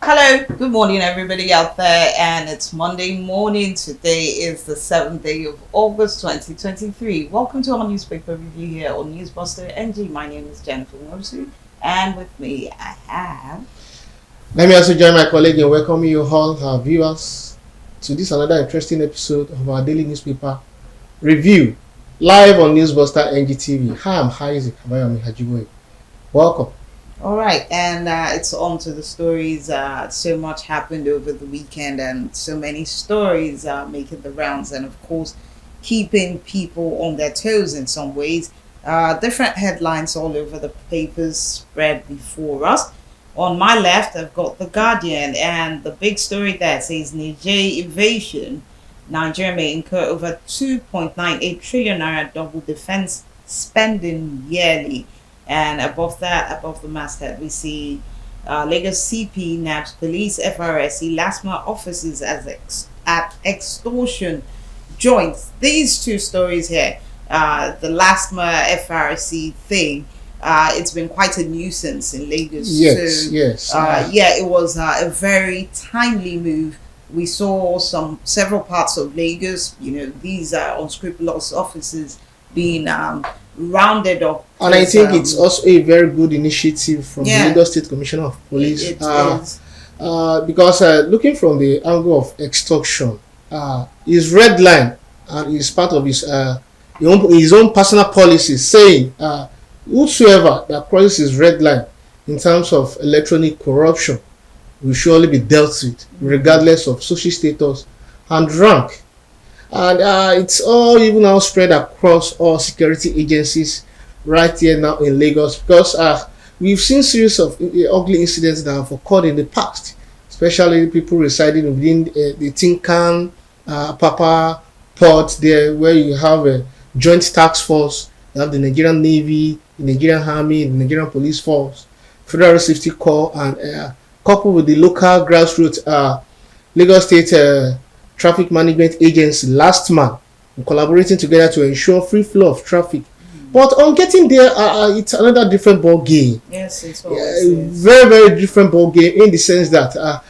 Hello, good morning, everybody out there, and it's Monday morning. Today is the 7th day of August 2023. Welcome to our newspaper review here on Newsbuster NG. My name is Jennifer Mosu, and with me I have. Let me also join my colleague in welcoming you all, our viewers, to this another interesting episode of our daily newspaper review, live on Newsbuster NG TV. Hi, I'm Isaac Abayomi Hajiboye. Welcome. All right, and it's on to the stories. So much happened over the weekend, and so many stories making the rounds, and of course, keeping people on their toes in some ways. Different headlines all over the papers spread before us. On my left, I've got The Guardian, and the big story there says Niger invasion. Nigeria may incur over 2.98 trillion naira double defense spending yearly. And above that, above the masthead, we see Lagos CP, NABS Police, FRSC, LASMA offices at extortion joints. These two stories here, the LASMA FRSC thing, it's been quite a nuisance in Lagos. Yes, yes. It was a very timely move. We saw several parts of Lagos, these unscrupulous officers being rounded up. And I think it's also a very good initiative from the Lagos State Commissioner of Police. It is. Because looking from the angle of extortion, his red line and is part of his own personal policy, saying whosoever that crosses his red line in terms of electronic corruption will surely be dealt with, regardless of social status and rank. And it's all even now spread across all security agencies right here now in Lagos, because we've seen series of ugly incidents that have occurred in the past, especially people residing within the Tinkan Papa port there, where you have a joint task force. You have the Nigerian Navy, the Nigerian Army, the Nigerian Police Force, Federal Safety Corps, and coupled with the local grassroots Lagos State Traffic Management Agency, last month, collaborating together to ensure free flow of traffic. But on getting there, it's another different ball game. Yes, it's always very, very different ball game, in the sense that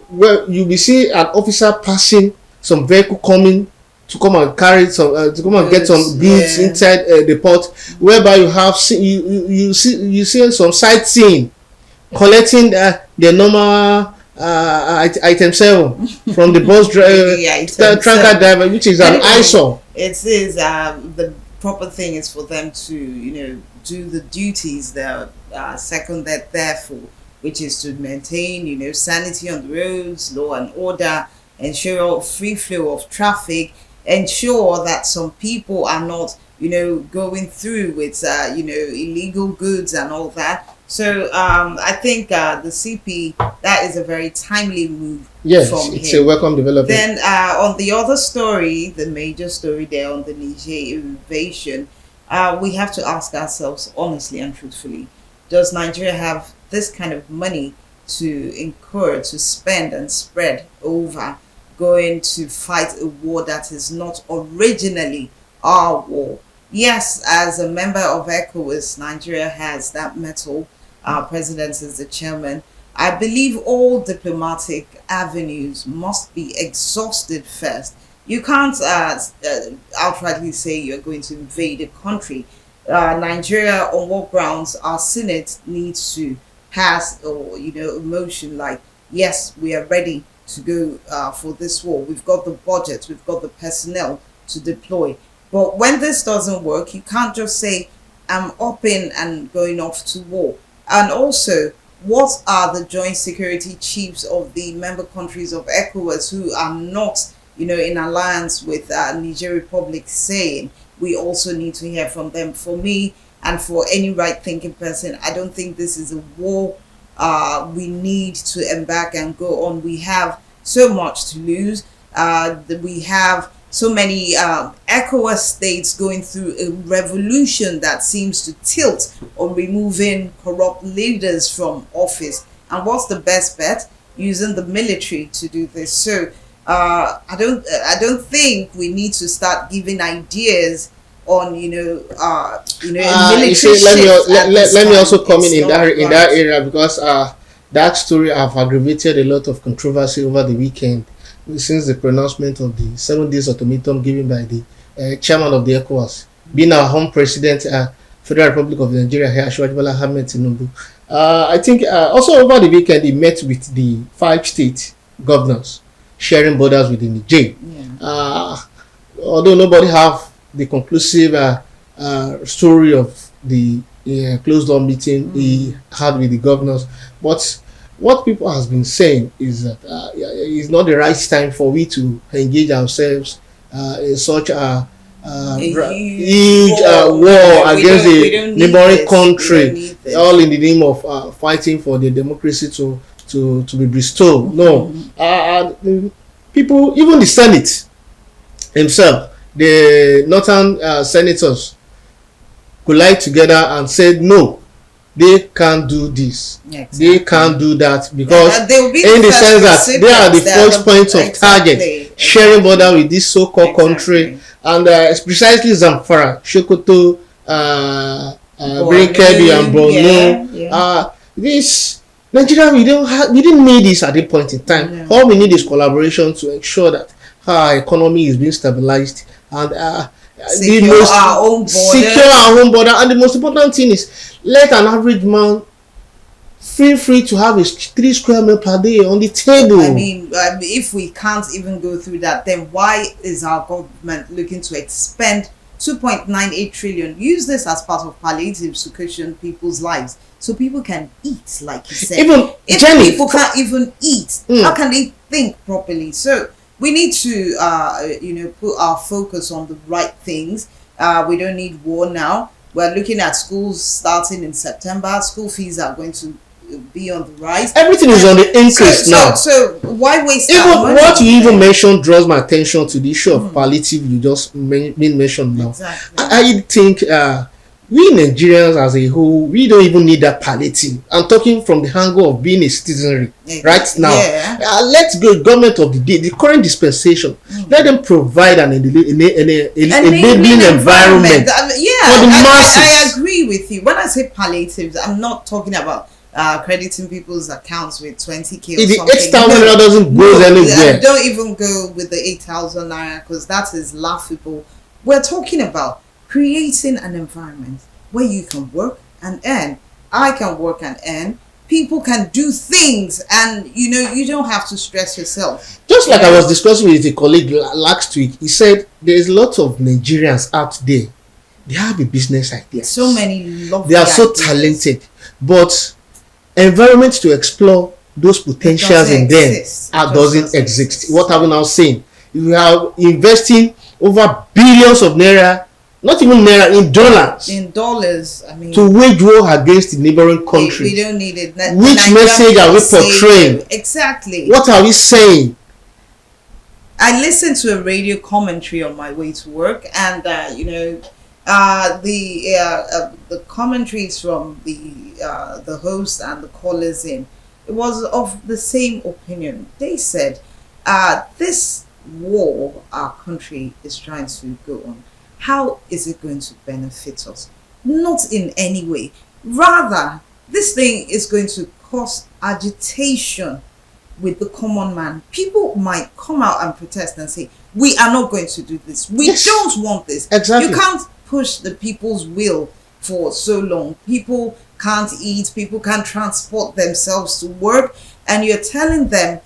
where you will see an officer passing some vehicle coming to come and carry some to come and get some goods inside the port, whereby you have you see some sightseeing collecting the normal item 7 from the bus driver, tanker driver, which is an eyesore. It is the proper thing is for them to do the duties that seconded there for, which is to maintain sanity on the roads, law and order, ensure free flow of traffic, ensure that some people are not going through with illegal goods and all that. So I think the CP, that is a very timely move. Yes, from it's him. a welcome development. Then on the other story, the major story there on the Niger invasion, we have to ask ourselves honestly and truthfully, does Nigeria have this kind of money to incur, to spend and spread over going to fight a war that is not originally our war? Yes, as a member of ECOWAS, Nigeria has that metal. Our president is the chairman. I believe all diplomatic avenues must be exhausted first. You can't outrightly say you're going to invade a country. Nigeria, on what grounds? Our Senate needs to pass a motion like, yes, we are ready to go for this war. We've got the budget, we've got the personnel to deploy. But when this doesn't work, you can't just say, I'm upping and going off to war. And also, what are the joint security chiefs of the member countries of ECOWAS who are not, in alliance with Niger Republic saying? We also need to hear from them. For me and for any right-thinking person, I don't think this is a war we need to embark and go on. We have so much to lose. We have so many ECOWAS states going through a revolution that seems to tilt on removing corrupt leaders from office. And what's the best bet? Using the military to do this. So I don't think we need to start giving ideas on military. Let me also come in that area, because That story have aggravated a lot of controversy over the weekend since the pronouncement of the 7 days ultimatum given by the chairman of the ECOWAS, being our home president, Federal Republic of Nigeria, here, Ahmed Tinubu. I think also over the weekend he met with the 5 state governors sharing borders with the Niger. Yeah. Although nobody have the conclusive story of the closed door meeting he had with the governors, but what people has been saying is that it's not the right time for we to engage ourselves in such a huge war against a neighboring country, all in the name of fighting for the democracy to be bestowed. No, people, even the Senate himself, the northern senators collide together and said no, they can't do this. Exactly. They can't do that because in the sense that they are the first point of target, sharing border with this so-called country, and precisely Zamfara, Sokoto, Kebbi and Borno. This Nigeria, we didn't need this at the point in time. Yeah. All we need is collaboration to ensure that our economy is being stabilized and secure our own border. And the most important thing is let an average man feel free to have his 3 square meals per day on the table. I mean, if we can't even go through that, then why is our government looking to expend 2.98 trillion? Use this as part of palliative to cushion people's lives so people can eat, like you said. Even if people can't even eat, how can they think properly? So we need to put our focus on the right things. We don't need war now. We're looking at schools starting in September. School fees are going to be on the rise. Everything is on the increase now. So why waste even our money? What you even mentioned draws my attention to the issue of palliative you just mentioned now. Exactly. I think we Nigerians as a whole, we don't even need that palliative. I'm talking from the angle of being a citizenry right now. Yeah. Let's go, government of the day, the current dispensation, let them provide an enabling environment for the masses. I agree with you. When I say palliatives, I'm not talking about crediting people's accounts with 20k or something. The 8,000 naira doesn't go anywhere. Don't even go with the 8,000 naira because that is laughable. We're talking about creating an environment where you can work and earn. I can work and earn. People can do things, and you don't have to stress yourself. Just like I was discussing with a colleague last week, he said there's a lot of Nigerians out there. They have a business idea. So many love. They are so talented, but environment to explore those potentials in them doesn't exist. What are we now saying? We are investing over billions of naira, not even naira, in dollars. In dollars, I mean, to wage war against the neighboring countries. We don't need it. Which message are we portraying? Exactly. What are we saying? I listened to a radio commentary on my way to work, and the commentaries from the host and the callers in, it was of the same opinion. They said, this war our country is trying to go on, how is it going to benefit us? Not in any way. Rather, this thing is going to cause agitation with the common man. People might come out and protest and say, we are not going to do this. We don't want this. Exactly. You can't push the people's will for so long. People can't eat. People can't transport themselves to work. And you're telling them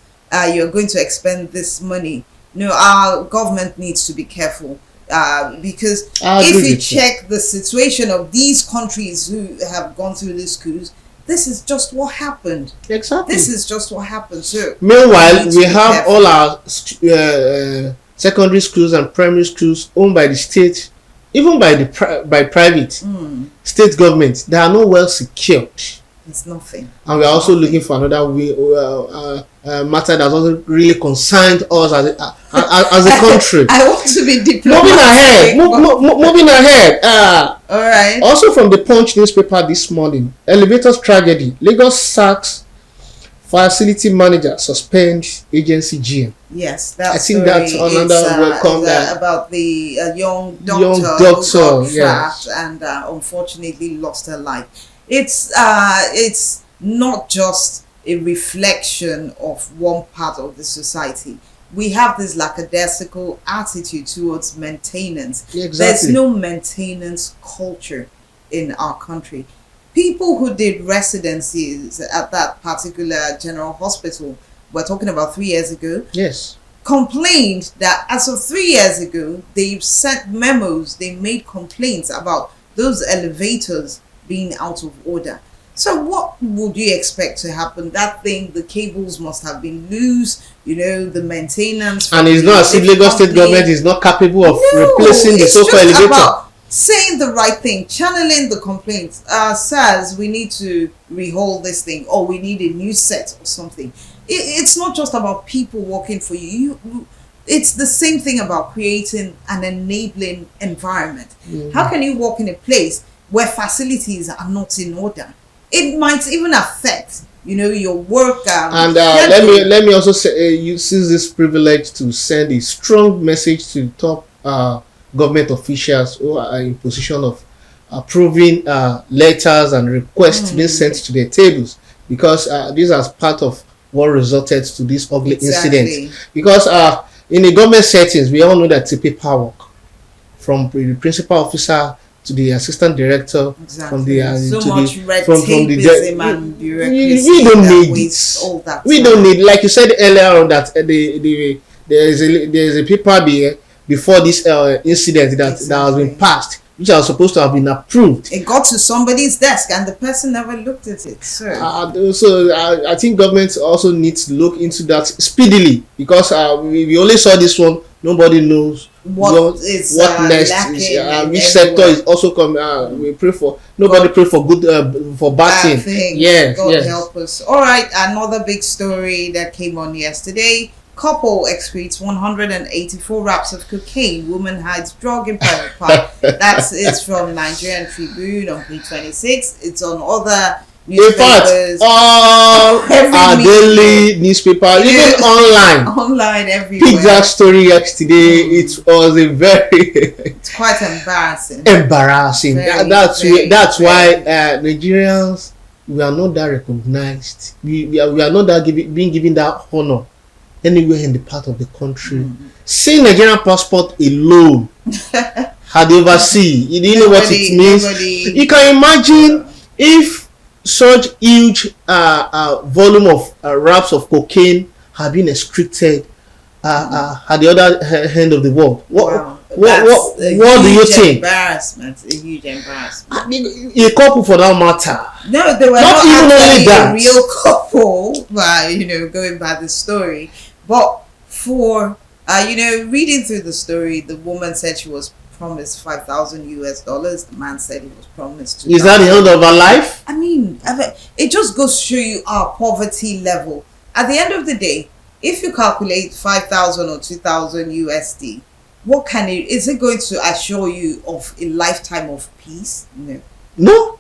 you're going to expend this money. No, our government needs to be careful. Because if you check the situation of these countries who have gone through this coups, this is just what happened. Exactly. This is just what happened. So meanwhile, we have all our secondary schools and primary schools owned by the state, even by private state governments. They are not well secured. It's nothing. And we are also looking for another matter that doesn't really concern us as a country. I want to be diplomatic. Moving ahead. All right. Also from the Punch newspaper this morning, elevators tragedy. Lagos sacks facility manager, suspend agency GM. Yes, that I think that's another welcome about the young doctor who got trapped and unfortunately lost her life. It's not just a reflection of one part of the society. We have this lackadaisical attitude towards maintenance. Yeah, There's exactly. no maintenance culture in our country. People who did residencies at that particular general hospital, we're talking about 3 years ago, Yes. complained that as of 3 years ago, they sent memos, they made complaints about those elevators being out of order. So what would you expect to happen? That thing, the cables must have been loose, the maintenance. And it's not as if Lagos State government is not capable of replacing the so-called elevator. About saying the right thing, channeling the complaints. Sirs, we need to rehold this thing, or we need a new set or something. It's not just about people working for you. It's the same thing about creating an enabling environment. How can you work in a place where facilities are not in order? It might even affect, your work. And let me also say, use this privilege to send a strong message to top government officials who are in position of approving letters and requests being sent to their tables, because this is part of what resulted to this ugly incident. Because in the government settings, we all know that it's a paperwork from the principal officer to the assistant director, from the red tapeism and bureaucracy. We don't need it. All that we don't need, like you said earlier on, that there's a paper before this incident that has been passed, which are supposed to have been approved. It got to somebody's desk and the person never looked at it. So I think government also needs to look into that speedily, because we only saw this one. Nobody knows what next is, which sector is also coming. We pray for nobody. Pray for good for bad thing. Yes, God help us. All right, another big story that came on yesterday. Couple excretes 184 wraps of cocaine. Woman hides drug in private park. It's from Nigerian Tribune on page 26. It's on other newspapers. In fact, all our daily newspapers, even online everywhere. Picked that story yesterday. It was a very it's quite embarrassing. That's why Nigerians, we are not that recognized. We are not that being given that honor anywhere in the part of the country. Seeing Nigerian passport alone had overseen. You didn't know what it means. You can imagine if such huge volume of wraps of cocaine had been excreted at the other end of the world. What do you think? A huge embarrassment. A couple, for that matter. No, they were not even only that. A real couple, but going by the story. But for reading through the story, the woman said she was promised $5,000. The man said he was promised $2,000. Is that the end of her life? I mean, it just goes to show you our poverty level. At the end of the day, if you calculate 5,000 or 2,000 USD, is it going to assure you of a lifetime of peace? No.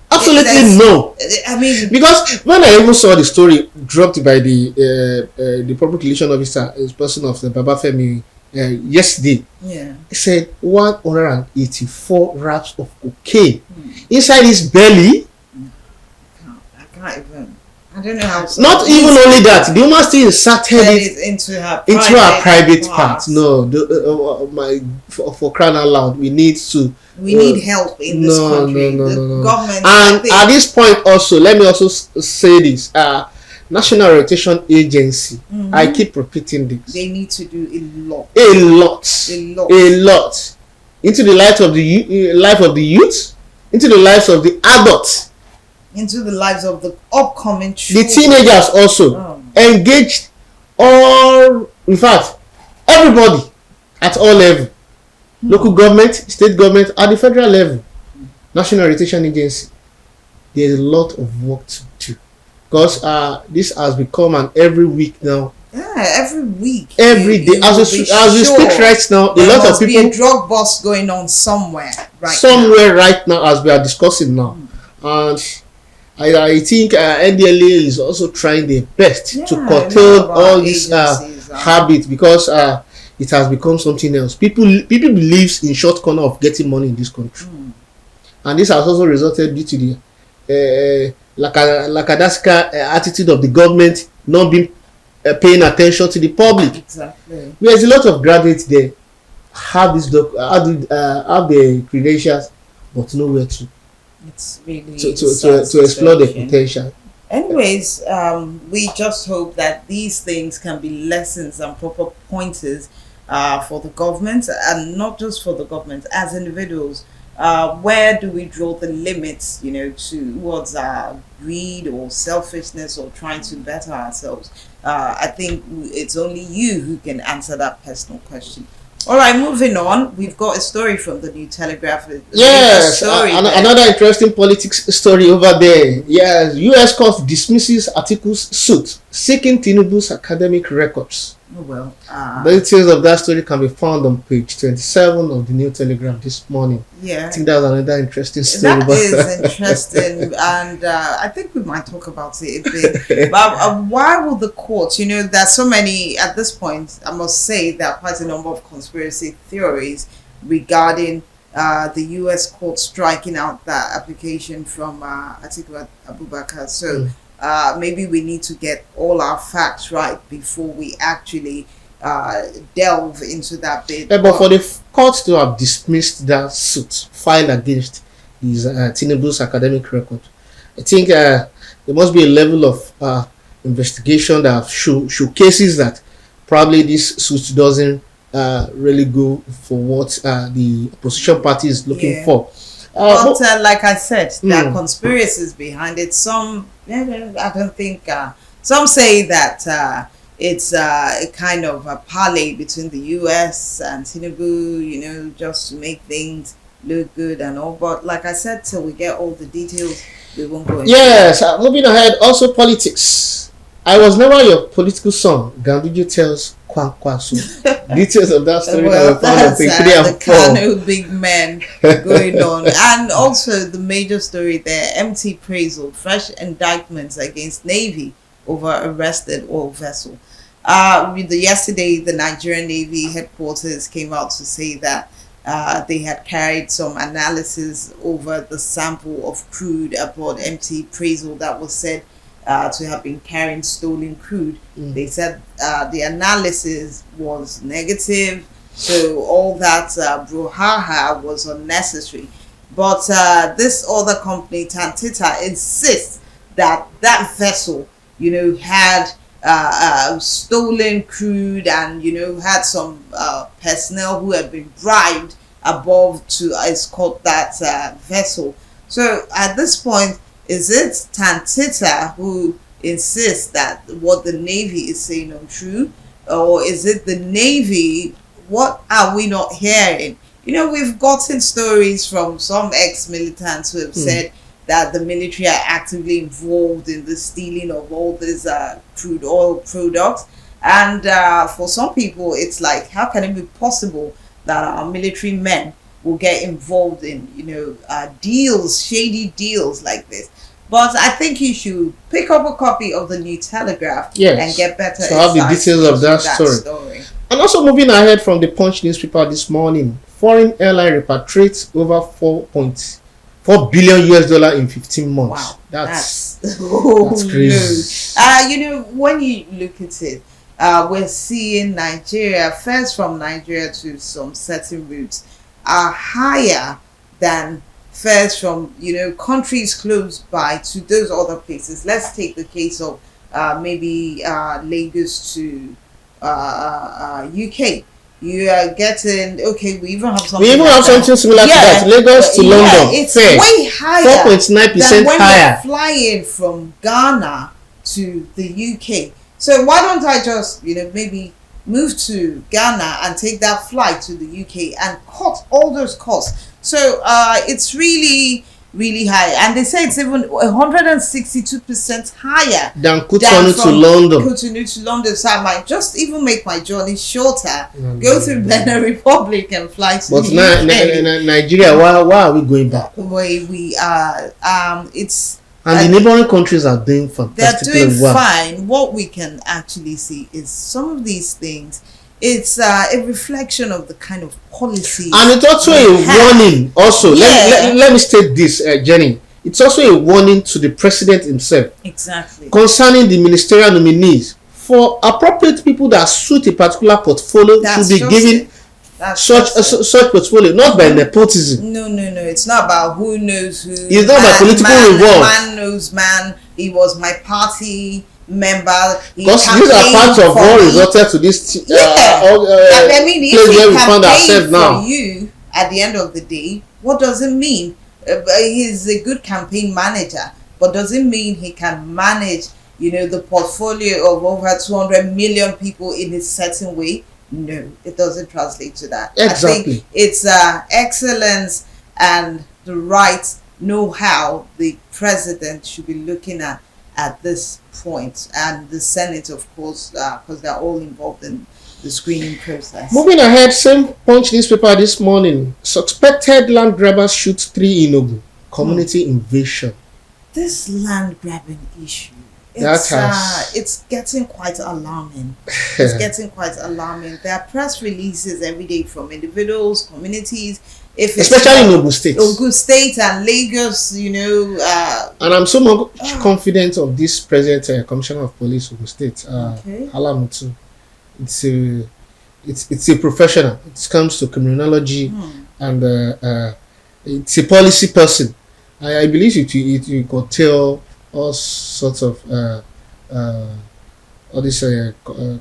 Absolutely no. I mean, because when I even saw the story dropped by the public relation officer, as person of the Babafemi yesterday, he said 184 wraps of cocaine inside his belly. I can't even. I don't know how. Not even only that, the woman still inserted it into her private part. No, for crying out loud, we need help in this country. No. Government. And at this point, also, let me also say this: National Rotation Agency. I keep repeating this. They need to do a lot into the life of the youth, into the lives of the adults, into the lives of the upcoming children. The teenagers also engaged in fact, everybody at all levels. Local government, state government, at the federal level, National Rotation Agency. There's a lot of work to do, because this has become an every week now. Every week, every day. As we speak right now, a lot of people. Be a drug bust going on somewhere right now, as we are discussing now, and I think NDLA is also trying their best to curtail all these habits, because it has become something else. People believes in short corner of getting money in this country, and this has also resulted due to the lackadaisical attitude of the government not being paying attention to the public. Exactly. There's a lot of graduates there have have the credentials, but nowhere It's really to explore the potential. Anyways, we just hope that these things can be lessons and proper pointers for the government, and not just for the government, as individuals. Where do we draw the limits, towards greed or selfishness or trying to better ourselves? I think it's only you who can answer that personal question. All right, moving on. We've got a story from the New Telegraph. Yes, another interesting politics story over there. Yes, U.S. court dismisses Atiku's suit seeking Tinubu's academic records. Oh, well. The details of that story can be found on page 27 of the New Telegraph this morning. Yeah. I think that's another interesting story. That is interesting, and I think we might talk about it a bit. But why will the court, there's so many, at this point, I must say, there are quite a number of conspiracy theories regarding the U.S. court striking out that application from Atiku Abubakar. So maybe we need to get all our facts right before we actually delve into that bit. Yeah, but for the court to have dismissed that suit filed against his Tinubu's academic record, I think there must be a level of investigation that showcases that probably this suit doesn't really go for what the opposition party is looking for. But like I said, there are conspiracies behind it. Some, I don't think, some say that it's a kind of a parley between the US and Tinubu, just to make things look good and all. But like I said, till we get all the details, we won't go into Yes, moving ahead, also politics. I was never your political son, Ganduje tells Kwankwaso. Details of that story well, are found on page 3 and 4. The Kano big men going on. And also the major story there, empty appraisal, fresh indictments against Navy over arrested oil vessel. Yesterday, the Nigerian Navy headquarters came out to say that they had carried some analysis over the sample of crude aboard empty appraisal that was said to have been carrying stolen crude. They said the analysis was negative, so all that brouhaha was unnecessary. But this other company, Tantita, insists that that vessel, had stolen crude and, had some personnel who had been bribed above to escort that vessel. So at this point, is it Tantita who insists that what the Navy is saying untrue? Or is it the Navy? What are we not hearing? We've gotten stories from some ex-militants who have said that the military are actively involved in the stealing of all these crude oil products. And for some people, it's like, how can it be possible that our military men will get involved in, deals, shady deals like this? But I think you should pick up a copy of the New Telegraph and get better insights. So have the details of that story. And also moving ahead from the Punch newspaper this morning, foreign airline repatriates over $4 billion US in 15 months. Wow, that's crazy. No. When you look at it, we're seeing Nigeria, fares from Nigeria to some certain routes are higher than fares from countries close by to those other places. Let's take the case of maybe Lagos to UK. You are getting we even have something. Similar to that. Lagos to London. It's way higher. 4.9% higher. You're flying from Ghana to the UK. So why don't I just maybe move to Ghana and take that flight to the UK and cut all those costs? So it's really, really high, and they say it's even 162% higher than Cotonue to London. Cotonue to London. So I might just even make my journey shorter, go through Benin Republic and fly to the UK. Nigeria, why are we going back? The way we are, it's. And the neighboring countries are doing fantastic. They're doing fine. What we can actually see is some of these things. It's a reflection of the kind of policy, and it's also a warning. Also, let me state this, Jenny. it's also a warning to the president himself Exactly. concerning the ministerial nominees. For appropriate people that suit a particular portfolio That's should be just given it. That's such just it. such portfolio, not by nepotism. No. It's not about who knows who. It's not about political reward. Man knows man. He was my party member. Because these are parts of what resulted to this. I mean, if where he we found ourselves campaigned now. for you at the end of the day, what does it mean? He's a good campaign manager, but does it mean he can manage, the portfolio of over 200 million people in a certain way? No, it doesn't translate to that. Exactly. I think it's excellence and the right know-how the president should be looking at this point, and the Senate, of course, because they're all involved in the screening process. Moving ahead, same Punch newspaper this morning. Suspected land grabbers shoot 3 in Ogun. Community invasion. This land grabbing issue, That it's getting quite alarming. It's getting quite alarming. There are press releases every day from individuals, communities, especially in Ogun State. Ogun State and Lagos, and I'm so much confident of this present Commissioner of Police Ogun State, Alamutu. It's a professional. It comes to criminology, and it's a policy person. I believe it could tell all sorts of all these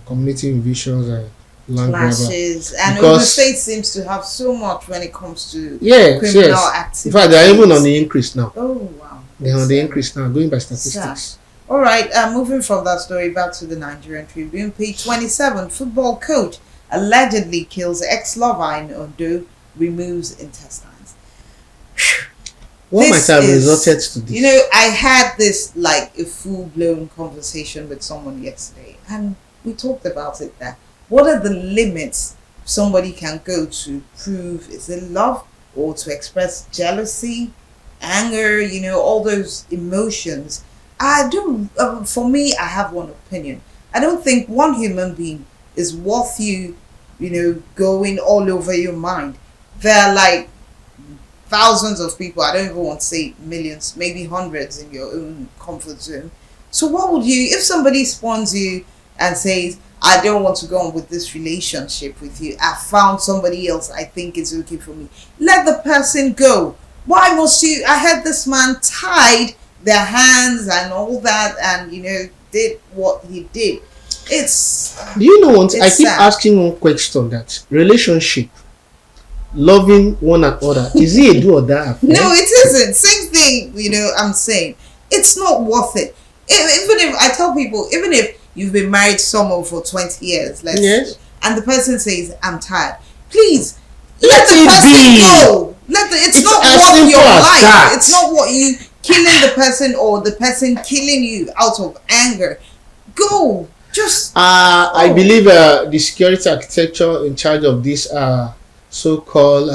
community invasions and land clashes, and Ogun State seems to have so much when it comes to criminal activity. In fact, they are even on the increase now. Oh wow! They're on the increase now, going by statistics. All right, moving from that story back to the Nigerian Tribune, page 27. Football coach allegedly kills ex-lover in Ondo, removes intestines. What might have resulted to this? I had this like a full-blown conversation with someone yesterday, and we talked about it there. What are the limits somebody can go to prove is it love, or to express jealousy, anger, all those emotions? I do. For me, I have one opinion. I don't think one human being is worth you, going all over your mind. There are like thousands of people. I don't even want to say millions, maybe hundreds in your own comfort zone. So what would you, if somebody spawns you and says, I don't want to go on with this relationship with you, I found somebody else I think is okay for me, let the person go. Why must you? I had this man tied their hands and all that, and did what he did. Do you know what? I keep asking one question: that relationship, loving one another, is it a do or die affair? No, it isn't. Same thing. I'm saying it's not worth it. Even if I tell people, even if you've been married to someone for 20 years, and the person says, "I'm tired," please let the person go. It's not worth your life. It's not what you. Killing the person or the person killing you out of anger. Go. Just I believe the security architecture in charge of this so-called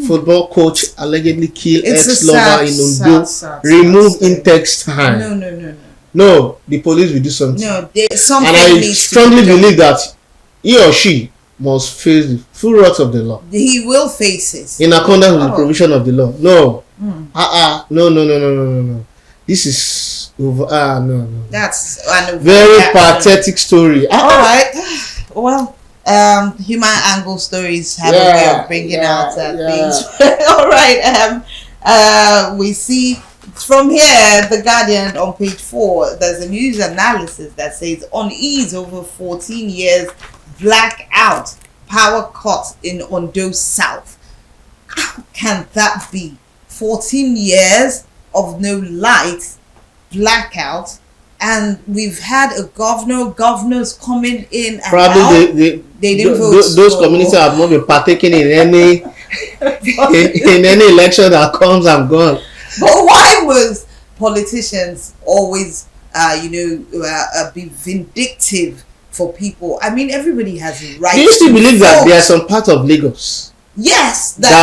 football coach allegedly killed ex-lover in Ondo, remove intestine. No, the police will do something. No, something. And I strongly believe that he or she must face the full wrath of the law. He will face it in accordance with the provision of the law. No. No. This is over. No. That's very pathetic story. All right. Well, human angle stories have a way of bringing out things. All right. We see from here, The Guardian on page 4. There's a news analysis that says unease over 14 years, blackout, power cut in Ondo South. How can that be? 14 years of no light, blackout, and we've had a governors coming in and probably out. They didn't vote. Those communities have not been partaking in any in any election that comes and gone. But why was politicians always be vindictive for people? I mean, everybody has a right. Do you still believe that there are some part of Lagos? Yes, that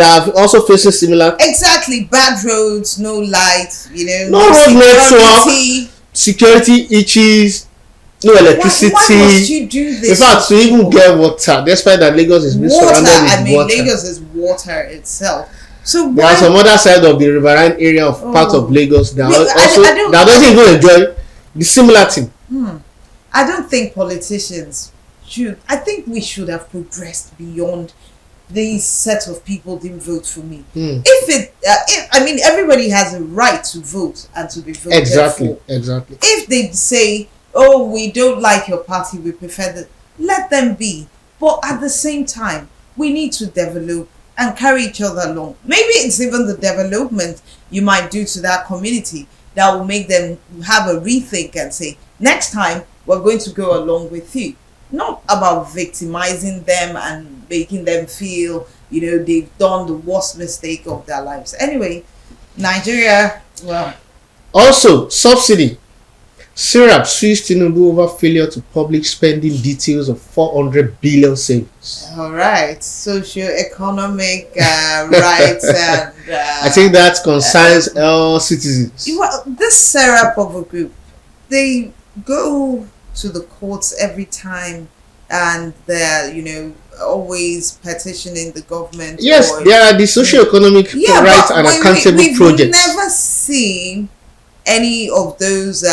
are also facing similar. Exactly, bad roads, no light, no road network, security issues, no electricity. Why must you do this? In fact, to even get water, despite that Lagos is being surrounded with water. Lagos is water itself. So There are some other side of the riverine area of part of Lagos that that doesn't even enjoy the similar thing. I don't think politicians should. I think we should have progressed beyond these set of people didn't vote for me. I mean, everybody has a right to vote and to be voted for. Exactly. If they say, "Oh, we don't like your party, we prefer that," let them be. But at the same time, we need to develop and carry each other along. Maybe it's even the development you might do to that community that will make them have a rethink and say, next time we're going to go along with you. Not about victimizing them and making them feel, they've done the worst mistake of their lives. Anyway, Nigeria, well. Also, subsidy. Syrup sues Tinubu over failure to public spending details of 400 billion savings. All right, socio-economic rights and... I think that concerns all citizens. This Syrup of a group, they go to the courts every time and they're, always petitioning the government. Yes, there are the socio-economic rights and accountable projects. We've never seen any of those,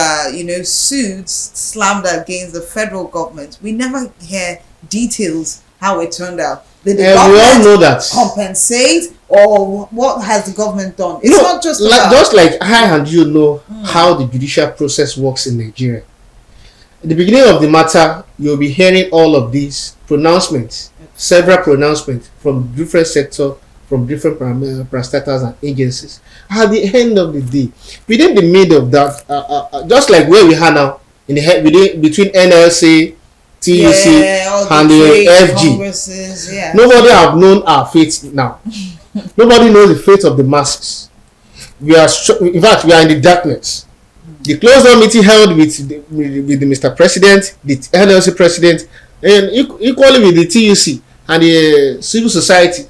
suits slammed against the federal government. We never hear details how it turned out. Did the government we all know that compensate, or what has the government done? It's not just about, just like I and you know how the judicial process works in Nigeria. At the beginning of the matter, you'll be hearing all of these pronouncements, several pronouncements from different sectors, from different parastatals and agencies. At the end of the day, within the middle of that, just like where we are now, between NLC, TUC, and the FG, nobody have known our fate now. Nobody knows the fate of the masses. In fact, we are in the darkness. The closed-door meeting held with the Mr. President, the NLC President, and equally with the TUC and the civil society,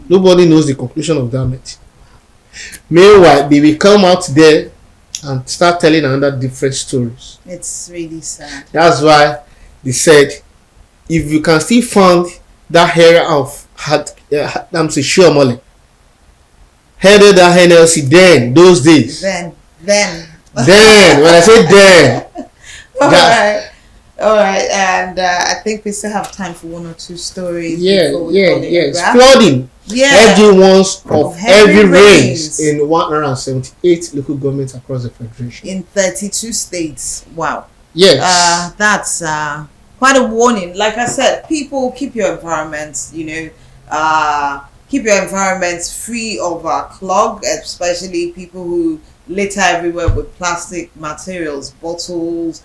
nobody knows the conclusion of that meeting. Meanwhile, they will come out there and start telling another different stories. It's really sad. That's why they said, if you can still find that area of Oshiomhole, headed that NLC then, those days. Then. When I say then. All right, and I think we still have time for one or two stories. Yes. Flooding. Every once of heavy rains in 178 local governments across the federation. In 32 states. Wow. Yes. That's quite a warning. Like I said, people, keep your environments, keep your environments free of clog, especially people who litter everywhere with plastic materials, bottles.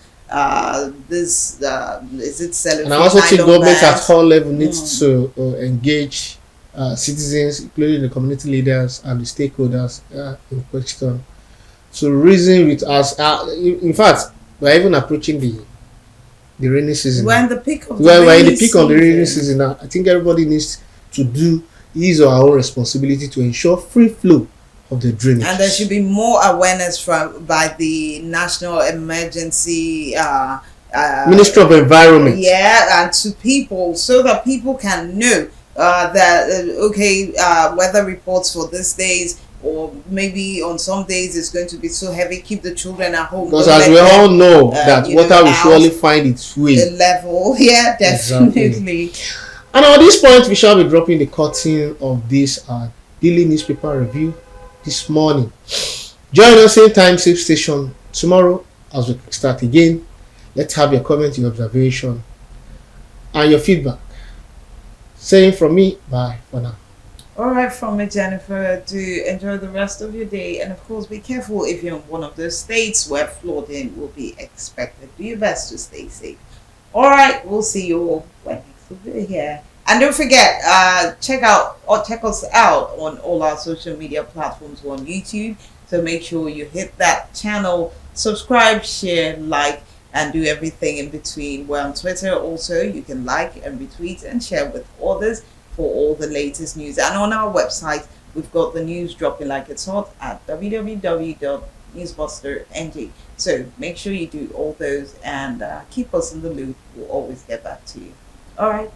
Is it selling? And I also think government at all level needs to engage citizens, including the community leaders and the stakeholders in question, to reason with us. In fact, we're even approaching the rainy season. We're in the peak of the rainy season now. I think everybody needs to do his or her own responsibility to ensure free flow of the drainage. And there should be more awareness by the National Emergency Ministry of Environment. And to people, so that people can know that weather reports for these days, or maybe on some days it's going to be so heavy, keep the children at home. Because as we all know, that water will surely find its way. The level, definitely. Exactly. And at this point, we shall be dropping the curtain of this daily newspaper review this morning. Join us same time, same station tomorrow as we start again. Let's have your comment, your observation, and your feedback. Saying from me, bye for now. All right, from me, Jennifer. Do enjoy the rest of your day, and of course, be careful if you're in one of those states where flooding will be expected. Do your best to stay safe. All right, we'll see you all when next we'll be here. And don't forget, check us out on all our social media platforms. We're on YouTube, so make sure you hit that channel, subscribe, share, like, and do everything in between. We're on Twitter also. You can like and retweet and share with others for all the latest news. And on our website, we've got the news dropping like it's hot at www.newsbuster.ng. So make sure you do all those and keep us in the loop. We'll always get back to you. All right.